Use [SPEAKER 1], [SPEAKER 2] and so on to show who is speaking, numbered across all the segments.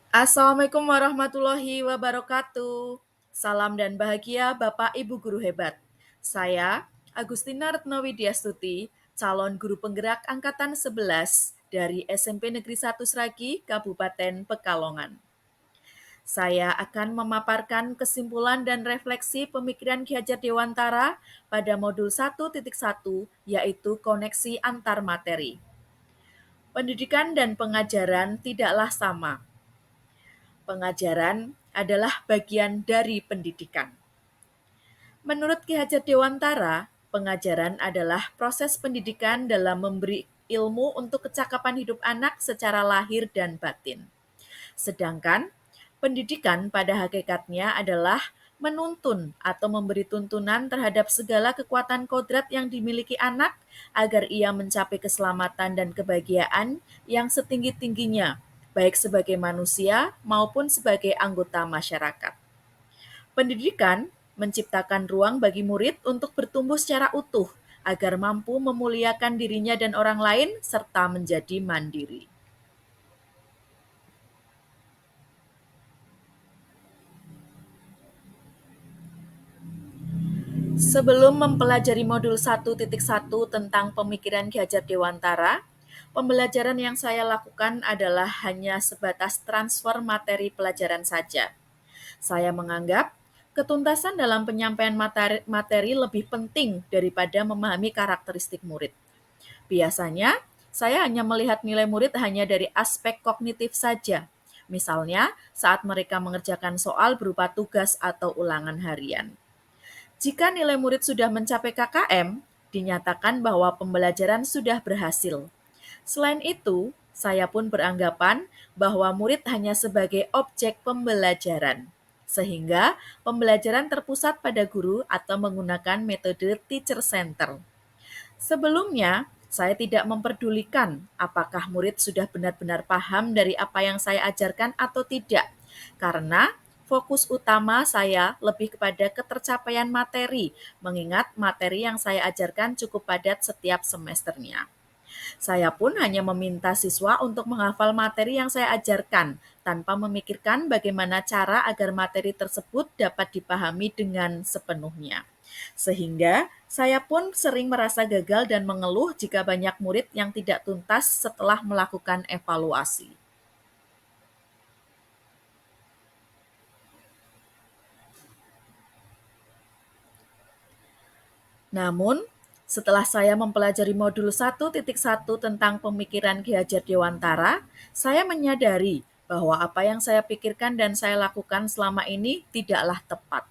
[SPEAKER 1] Assalamualaikum warahmatullahi wabarakatuh. Salam dan bahagia Bapak Ibu Guru hebat. Saya Agustina Retnowidiastuti, calon guru penggerak angkatan 11 dari SMP Negeri 1 Sragi, Kabupaten Pekalongan. Saya akan memaparkan kesimpulan dan refleksi pemikiran Ki Hajar Dewantara pada modul 1.1, yaitu koneksi antar materi. Pendidikan dan pengajaran tidaklah sama. Pengajaran adalah bagian dari pendidikan. Menurut Ki Hajar Dewantara, pengajaran adalah proses pendidikan dalam memberi ilmu untuk kecakapan hidup anak secara lahir dan batin. Sedangkan pendidikan pada hakikatnya adalah menuntun atau memberi tuntunan terhadap segala kekuatan kodrat yang dimiliki anak agar ia mencapai keselamatan dan kebahagiaan yang setinggi-tingginya, baik sebagai manusia maupun sebagai anggota masyarakat. Pendidikan menciptakan ruang bagi murid untuk bertumbuh secara utuh agar mampu memuliakan dirinya dan orang lain serta menjadi mandiri. Sebelum mempelajari modul 1.1 tentang pemikiran Ki Hajar Dewantara, pembelajaran yang saya lakukan adalah hanya sebatas transfer materi pelajaran saja. Saya menganggap ketuntasan dalam penyampaian materi lebih penting daripada memahami karakteristik murid. Biasanya, saya hanya melihat nilai murid hanya dari aspek kognitif saja. Misalnya, saat mereka mengerjakan soal berupa tugas atau ulangan harian. Jika nilai murid sudah mencapai KKM, dinyatakan bahwa pembelajaran sudah berhasil. Selain itu, saya pun beranggapan bahwa murid hanya sebagai objek pembelajaran, sehingga pembelajaran terpusat pada guru atau menggunakan metode teacher center. Sebelumnya, saya tidak memperdulikan apakah murid sudah benar-benar paham dari apa yang saya ajarkan atau tidak, karena fokus utama saya lebih kepada ketercapaian materi, mengingat materi yang saya ajarkan cukup padat setiap semesternya. Saya pun hanya meminta siswa untuk menghafal materi yang saya ajarkan, tanpa memikirkan bagaimana cara agar materi tersebut dapat dipahami dengan sepenuhnya. Sehingga saya pun sering merasa gagal dan mengeluh jika banyak murid yang tidak tuntas setelah melakukan evaluasi. Namun, setelah saya mempelajari modul 1.1 tentang pemikiran Ki Hajar Dewantara, saya menyadari bahwa apa yang saya pikirkan dan saya lakukan selama ini tidaklah tepat.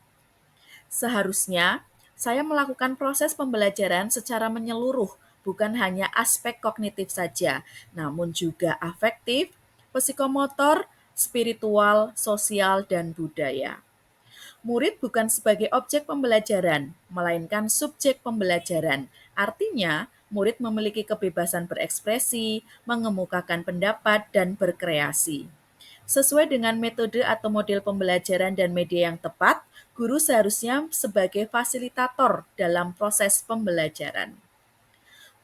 [SPEAKER 1] Seharusnya, saya melakukan proses pembelajaran secara menyeluruh, bukan hanya aspek kognitif saja, namun juga afektif, psikomotor, spiritual, sosial, dan budaya. Murid bukan sebagai objek pembelajaran, melainkan subjek pembelajaran. Artinya, murid memiliki kebebasan berekspresi, mengemukakan pendapat, dan berkreasi. Sesuai dengan metode atau model pembelajaran dan media yang tepat, guru seharusnya sebagai fasilitator dalam proses pembelajaran.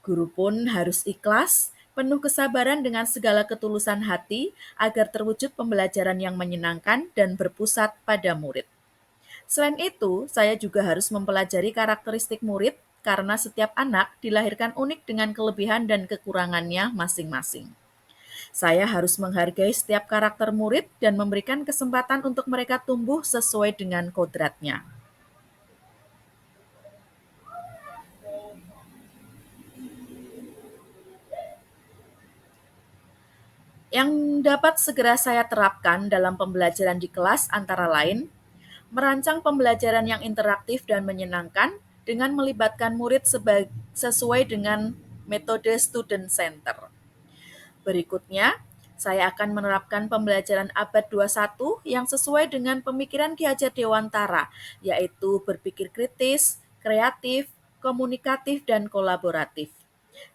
[SPEAKER 1] Guru pun harus ikhlas, penuh kesabaran dengan segala ketulusan hati agar terwujud pembelajaran yang menyenangkan dan berpusat pada murid. Selain itu, saya juga harus mempelajari karakteristik murid karena setiap anak dilahirkan unik dengan kelebihan dan kekurangannya masing-masing. Saya harus menghargai setiap karakter murid dan memberikan kesempatan untuk mereka tumbuh sesuai dengan kodratnya. Yang dapat segera saya terapkan dalam pembelajaran di kelas antara lain, merancang pembelajaran yang interaktif dan menyenangkan dengan melibatkan murid sesuai dengan metode student center. Berikutnya, saya akan menerapkan pembelajaran abad 21 yang sesuai dengan pemikiran Ki Hajar Dewantara, yaitu berpikir kritis, kreatif, komunikatif, dan kolaboratif.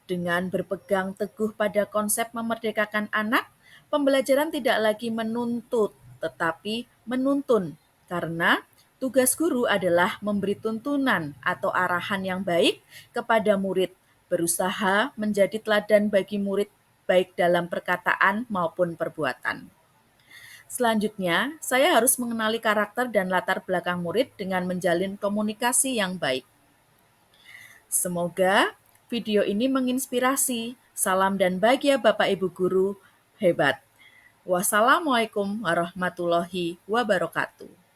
[SPEAKER 1] Dengan berpegang teguh pada konsep memerdekakan anak, pembelajaran tidak lagi menuntut, tetapi menuntun, karena tugas guru adalah memberi tuntunan atau arahan yang baik kepada murid, berusaha menjadi teladan bagi murid baik dalam perkataan maupun perbuatan. Selanjutnya, saya harus mengenali karakter dan latar belakang murid dengan menjalin komunikasi yang baik. Semoga video ini menginspirasi. Salam dan bahagia Bapak Ibu Guru hebat. Wassalamualaikum warahmatullahi wabarakatuh.